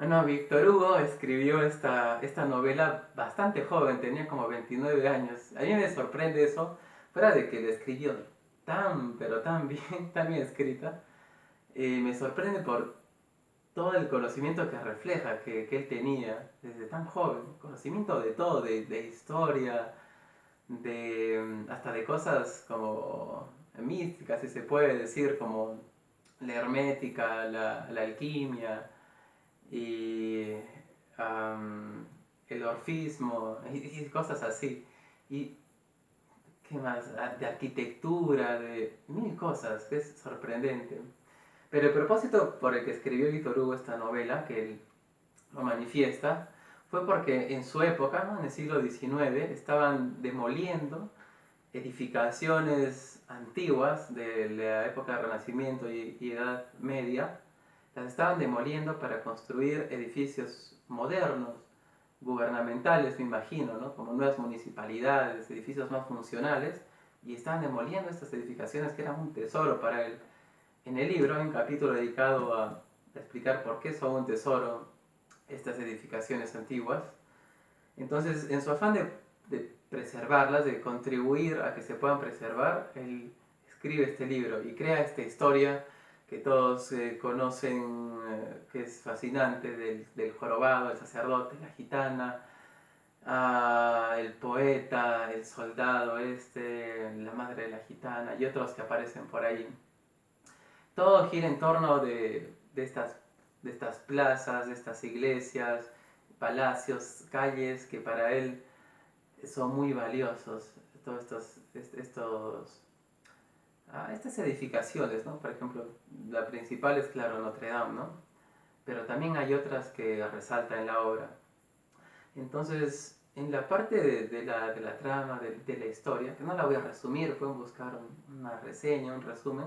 No, Víctor Hugo escribió esta novela bastante joven, tenía como 29 años. A mí me sorprende eso, fuera de que la escribió tan, pero tan bien, tan bien escrita. Me sorprende por todo el conocimiento que refleja que él tenía desde tan joven. Conocimiento de todo, de historia, hasta de cosas como místicas, si se puede decir, como la hermética, la alquimia y am, el orfismo y cosas así. Y qué más, de arquitectura, de mil cosas, es sorprendente. Pero el propósito por el que escribió Víctor Hugo esta novela, que él lo manifiesta, fue porque en su época, ¿no? En el siglo XIX, estaban demoliendo edificaciones antiguas de la época del Renacimiento y Edad Media, las estaban demoliendo para construir edificios modernos, gubernamentales, me imagino, ¿no? Como nuevas municipalidades, edificios más funcionales, y estaban demoliendo estas edificaciones que eran un tesoro para él. En el libro hay un capítulo dedicado a explicar por qué son un tesoro estas edificaciones antiguas. Entonces, en su afán de preservarlas, de contribuir a que se puedan preservar, él escribe este libro y crea esta historia que todos conocen, que es fascinante, del jorobado, el sacerdote, la gitana, el poeta, el soldado la madre de la gitana y otros que aparecen por ahí. Todo gira en torno de estas plazas, de estas iglesias, palacios, calles que para él son muy valiosos. Todos estas edificaciones, ¿no? Por ejemplo, la principal es, claro, Notre Dame, ¿no? Pero también hay otras que resalta en la obra. Entonces, en la parte de la trama, de la historia, que no la voy a resumir, pueden buscar una reseña, un resumen,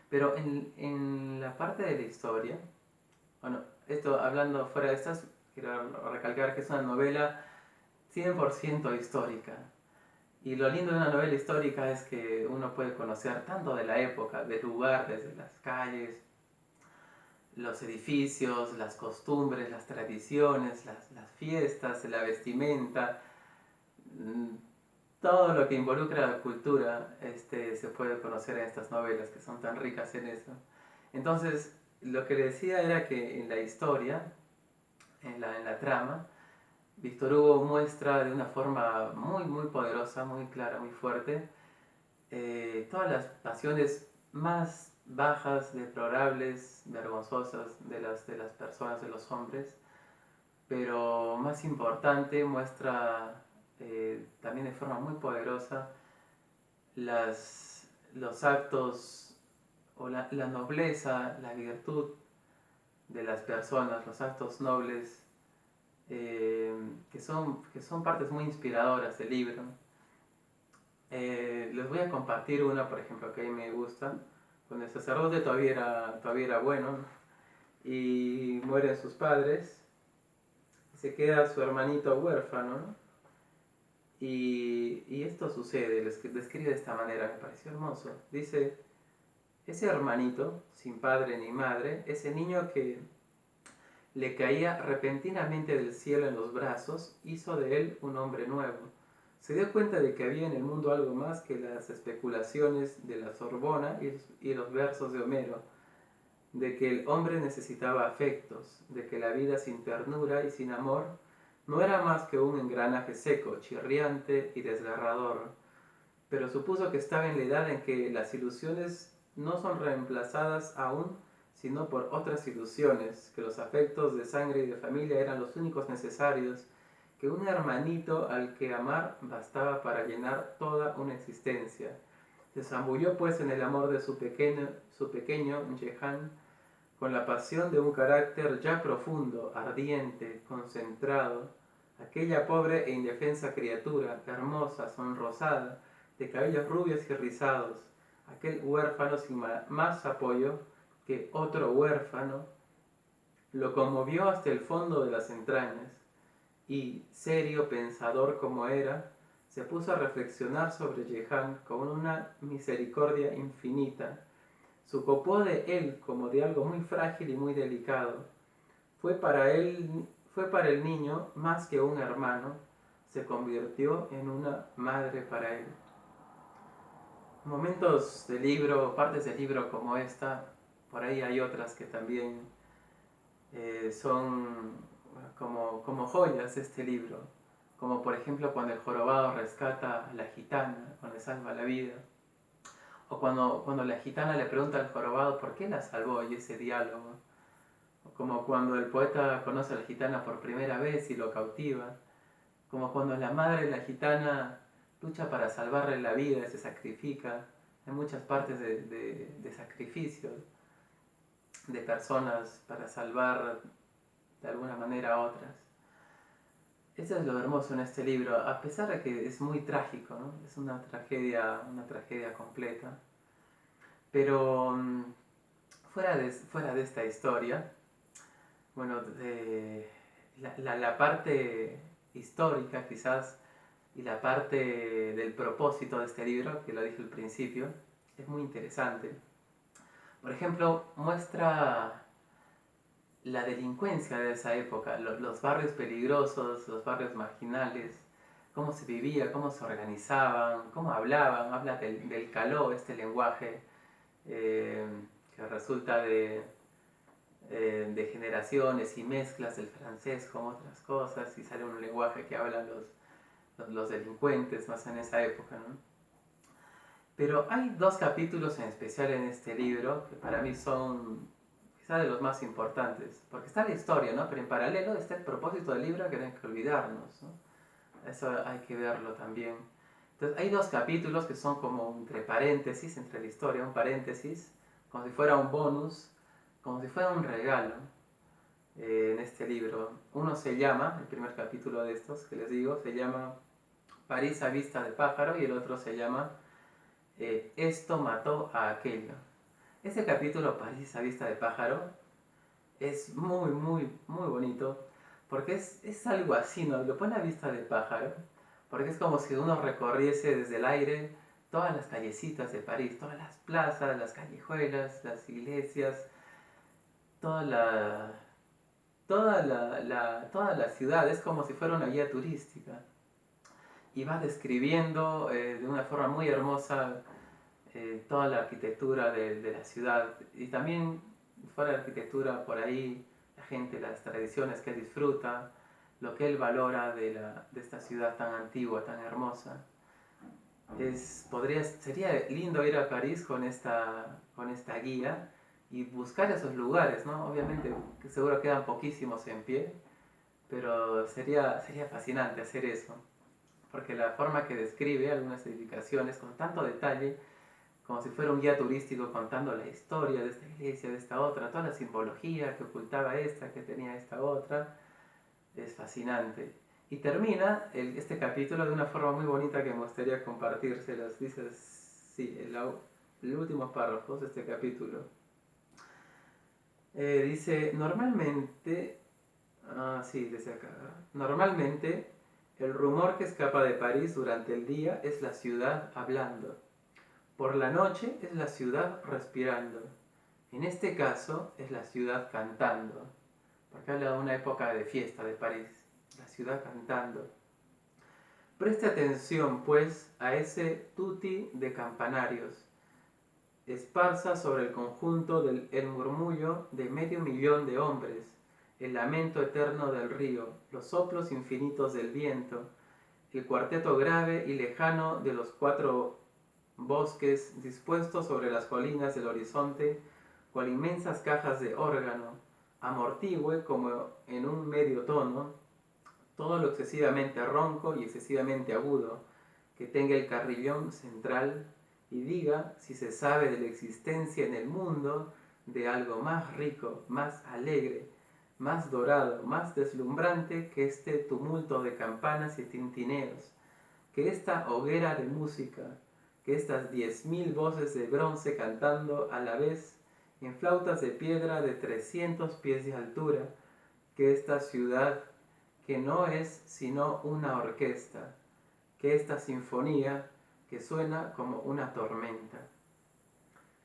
pero en la parte de la historia, bueno, esto hablando fuera de estas, quiero recalcar que es una novela 100% histórica. Y lo lindo de una novela histórica es que uno puede conocer tanto de la época, del lugar, desde las calles, los edificios, las costumbres, las tradiciones, las fiestas, la vestimenta, mm, todo lo que involucra la cultura se puede conocer en estas novelas que son tan ricas en eso. Entonces, lo que le decía era que en la historia, en la trama, Víctor Hugo muestra de una forma muy, muy poderosa, muy clara, muy fuerte, todas las pasiones más bajas, deplorables, vergonzosas de las personas, de los hombres, pero más importante, muestra también de forma muy poderosa los actos o la nobleza, la virtud de las personas, los actos nobles, que son partes muy inspiradoras del libro. Les voy a compartir una, por ejemplo, que a mí me gusta. Cuando el sacerdote todavía era bueno, ¿no? Y mueren sus padres, se queda su hermanito huérfano, ¿no? Y esto sucede, les describe de esta manera, me pareció hermoso. Dice, ese hermanito, sin padre ni madre, ese niño que le caía repentinamente del cielo en los brazos, hizo de él un hombre nuevo. Se dio cuenta de que había en el mundo algo más que las especulaciones de la Sorbona y los versos de Homero, de que el hombre necesitaba afectos, de que la vida sin ternura y sin amor no era más que un engranaje seco, chirriante y desgarrador, pero supuso que estaba en la edad en que las ilusiones no son reemplazadas aún sino por otras ilusiones, que los afectos de sangre y de familia eran los únicos necesarios, que un hermanito al que amar bastaba para llenar toda una existencia. Se zambulló pues en el amor de su pequeño Jehan, con la pasión de un carácter ya profundo, ardiente, concentrado. Aquella pobre e indefensa criatura, hermosa, sonrosada, de cabellos rubios y rizados, aquel huérfano sin más apoyo que otro huérfano, lo conmovió hasta el fondo de las entrañas, y, serio pensador como era, se puso a reflexionar sobre Jehan con una misericordia infinita. Se ocupó de él como de algo muy frágil y muy delicado. fue para el niño más que un hermano, se convirtió en una madre para él. Momentos del libro, partes del libro como esta, por ahí hay otras que también son como joyas de este libro, como por ejemplo cuando el jorobado rescata a la gitana, cuando le salva la vida, o cuando la gitana le pregunta al jorobado por qué la salvó, y ese diálogo, o como cuando el poeta conoce a la gitana por primera vez y lo cautiva, como cuando la madre de la gitana lucha para salvarle la vida y se sacrifica. Hay muchas partes de sacrificio de personas para salvar de alguna manera a otras. Eso es lo hermoso en este libro, a pesar de que es muy trágico, ¿no? Es una tragedia completa. Pero fuera de esta historia, bueno, la parte histórica quizás y la parte del propósito de este libro, que lo dije al principio, es muy interesante. Por ejemplo, muestra la delincuencia de esa época, los barrios peligrosos, los barrios marginales, cómo se vivía, cómo se organizaban, cómo hablaban, habla del caló, este lenguaje eh, que resulta de generaciones y mezclas del francés con otras cosas y sale un lenguaje que hablan los delincuentes más en esa época, ¿no? Pero hay dos capítulos en especial en este libro que para mí son quizá de los más importantes, porque está la historia, ¿no? Pero en paralelo está el propósito del libro que no hay que olvidarnos, ¿no? Eso hay que verlo también. Entonces hay dos capítulos que son como entre paréntesis, entre la historia, un paréntesis, como si fuera un bonus, como si fuera un regalo en este libro. Uno se llama, el primer capítulo de estos que les digo, se llama París a vista de pájaro y el otro se llama Esto mató a aquello. Ese capítulo, París a vista de pájaro, es muy bonito porque es algo así, ¿no? Lo pone a vista de pájaro porque es como si uno recorriese desde el aire todas las callecitas de París, todas las plazas, las callejuelas, las iglesias, toda la, toda la ciudad, es como si fuera una guía turística. Y va describiendo de una forma muy hermosa toda la arquitectura de la ciudad y también fuera de la arquitectura por ahí la gente, las tradiciones que él disfruta, lo que él valora de esta ciudad tan antigua, tan hermosa. Sería lindo ir a París con esta guía y buscar esos lugares, ¿no? Obviamente que seguro quedan poquísimos en pie, pero sería fascinante hacer eso, porque la forma que describe algunas edificaciones con tanto detalle, como si fuera un guía turístico contando la historia de esta iglesia, de esta otra, toda la simbología que ocultaba esta, que tenía esta otra, es fascinante. Y termina este capítulo de una forma muy bonita que me gustaría compartírselos. Dice, sí, el último párrafo de este capítulo. Dice, normalmente, sí, desde acá, normalmente el rumor que escapa de París durante el día es la ciudad hablando. Por la noche es la ciudad respirando. En este caso es la ciudad cantando. Porque habla de una época de fiesta de París. La ciudad cantando. Preste atención, pues, a ese tutti de campanarios. Esparza sobre el conjunto el murmullo de 500.000 de hombres, el lamento eterno del río, los soplos infinitos del viento, el cuarteto grave y lejano de los 4 bosques dispuestos sobre las colinas del horizonte, cual inmensas cajas de órgano, amortigüe como en un medio tono, todo lo excesivamente ronco y excesivamente agudo, que tenga el carrillón central y diga si se sabe de la existencia en el mundo de algo más rico, más alegre, más dorado, más deslumbrante que este tumulto de campanas y tintineos, que esta hoguera de música, que estas 10.000 voces de bronce cantando a la vez en flautas de piedra de 300 pies de altura, que esta ciudad que no es sino una orquesta, que esta sinfonía que suena como una tormenta.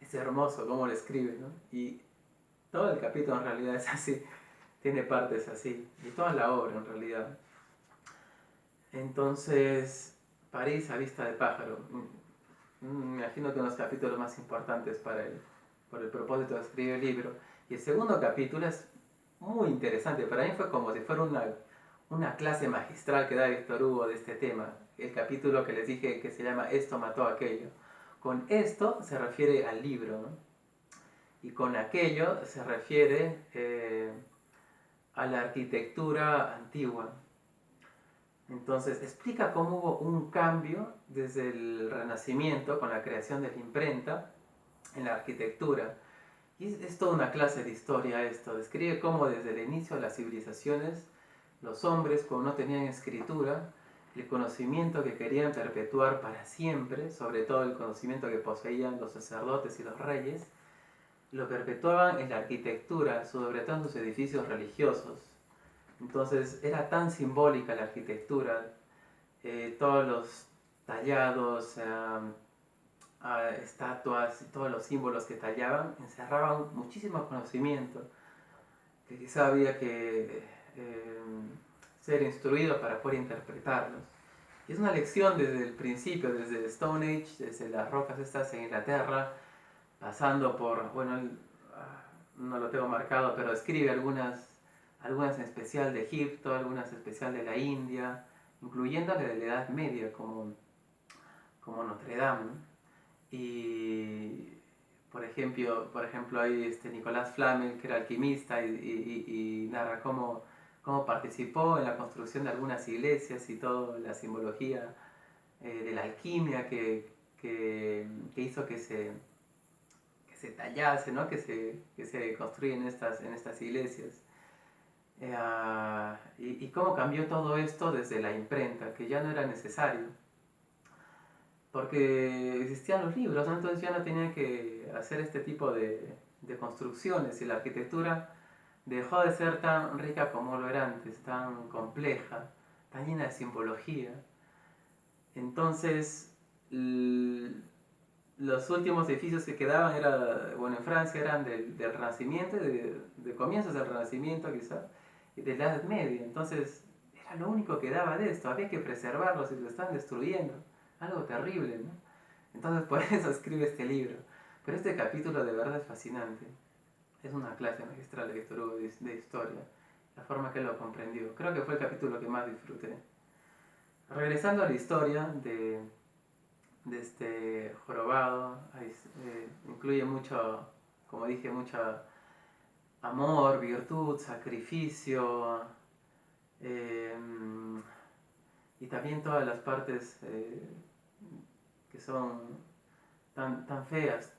Es hermoso cómo lo escribe, ¿no? Y todo el capítulo en realidad es así. tiene partes así, y toda la obra en realidad. Entonces, París a vista de pájaro. Me imagino que uno de los capítulos más importantes para él, por el propósito de escribir el libro. Y el segundo capítulo es muy interesante. Para mí fue como si fuera una clase magistral que da Víctor Hugo de este tema. El capítulo que les dije que se llama Esto mató a aquello. Con esto se refiere al libro, ¿no? Y con aquello se refiere a la arquitectura antigua. Entonces explica cómo hubo un cambio desde el Renacimiento con la creación de la imprenta en la arquitectura. Y es toda una clase de historia esto. Describe cómo desde el inicio de las civilizaciones los hombres, cuando no tenían escritura, el conocimiento que querían perpetuar para siempre, sobre todo el conocimiento que poseían los sacerdotes y los reyes, lo perpetuaban en la arquitectura, sobre todo en sus edificios religiosos. Entonces era tan simbólica la arquitectura, todos los tallados, estatuas y todos los símbolos que tallaban encerraban muchísimo conocimiento, que quizá había que ser instruido para poder interpretarlos. Y es una lección desde el principio, desde Stone Age, desde las rocas estas en Inglaterra, pasando por, bueno, no lo tengo marcado, pero escribe algunas en especial de Egipto, algunas especial de la India, incluyendo la de la Edad Media, como Notre Dame, ¿no? Y por ejemplo hay Nicolás Flamel, que era alquimista, y narra cómo participó en la construcción de algunas iglesias y toda la simbología de la alquimia que hizo que se tallase, ¿no? que se construyen en estas iglesias. Y cómo cambió todo esto desde la imprenta, que ya no era necesario, porque existían los libros, ¿no? Entonces ya no tenían que hacer este tipo de construcciones, y la arquitectura dejó de ser tan rica como lo era antes, tan compleja, tan llena de simbología. Entonces, los últimos edificios que quedaban en Francia eran del Renacimiento, de comienzos del Renacimiento quizás, y de la Edad Media. Entonces, era lo único que daba de esto, había que preservarlos y lo estaban destruyendo. Algo terrible, ¿no? Entonces, por eso escribe este libro. Pero este capítulo de verdad es fascinante. Es una clase magistral de Víctor Hugo de historia, la forma que él lo comprendió. Creo que fue el capítulo que más disfruté. Regresando a la historia de este jorobado, incluye mucho, como dije, mucho amor, virtud, sacrificio, eh, y también todas las partes que son tan feas,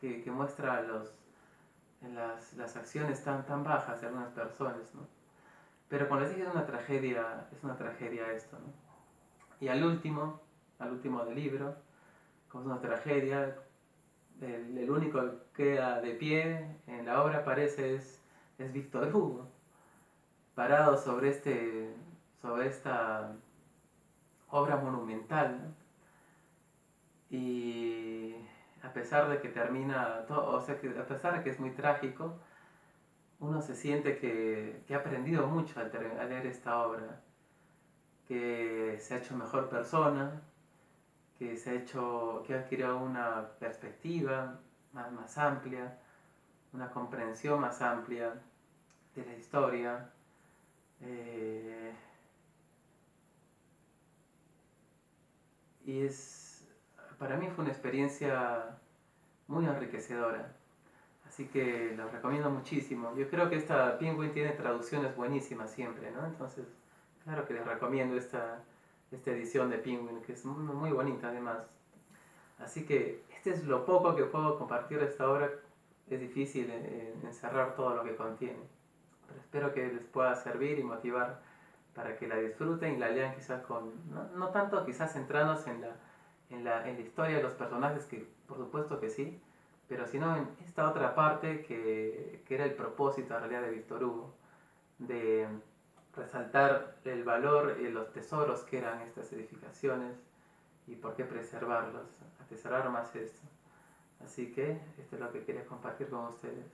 que muestra las acciones tan bajas de algunas personas, ¿no? Pero como les dije, es una tragedia esto, ¿no? Y al último del libro, como es una tragedia, el único que queda de pie en la obra parece es Víctor Hugo, parado sobre esta obra monumental, ¿no? Y a pesar de que termina todo, o sea, que a pesar de que es muy trágico, uno se siente que ha aprendido mucho al leer esta obra, que se ha hecho mejor persona, que ha adquirido una perspectiva más amplia, una comprensión más amplia de la historia. eh, y para mí fue una experiencia muy enriquecedora, así que lo recomiendo muchísimo. Yo creo que esta Penguin tiene traducciones buenísimas siempre, ¿no? Entonces, claro que les recomiendo esta edición de Penguin, que es muy bonita además. Así que este es lo poco que puedo compartir de esta obra. Es difícil encerrar todo lo que contiene, pero espero que les pueda servir y motivar para que la disfruten y la lean quizás no tanto quizás centrándose en la historia de los personajes, que por supuesto que sí, pero sino en esta otra parte que era el propósito en realidad de Víctor Hugo, de resaltar el valor y los tesoros que eran estas edificaciones y por qué preservarlos, atesorar más esto. Así que esto es lo que quería compartir con ustedes.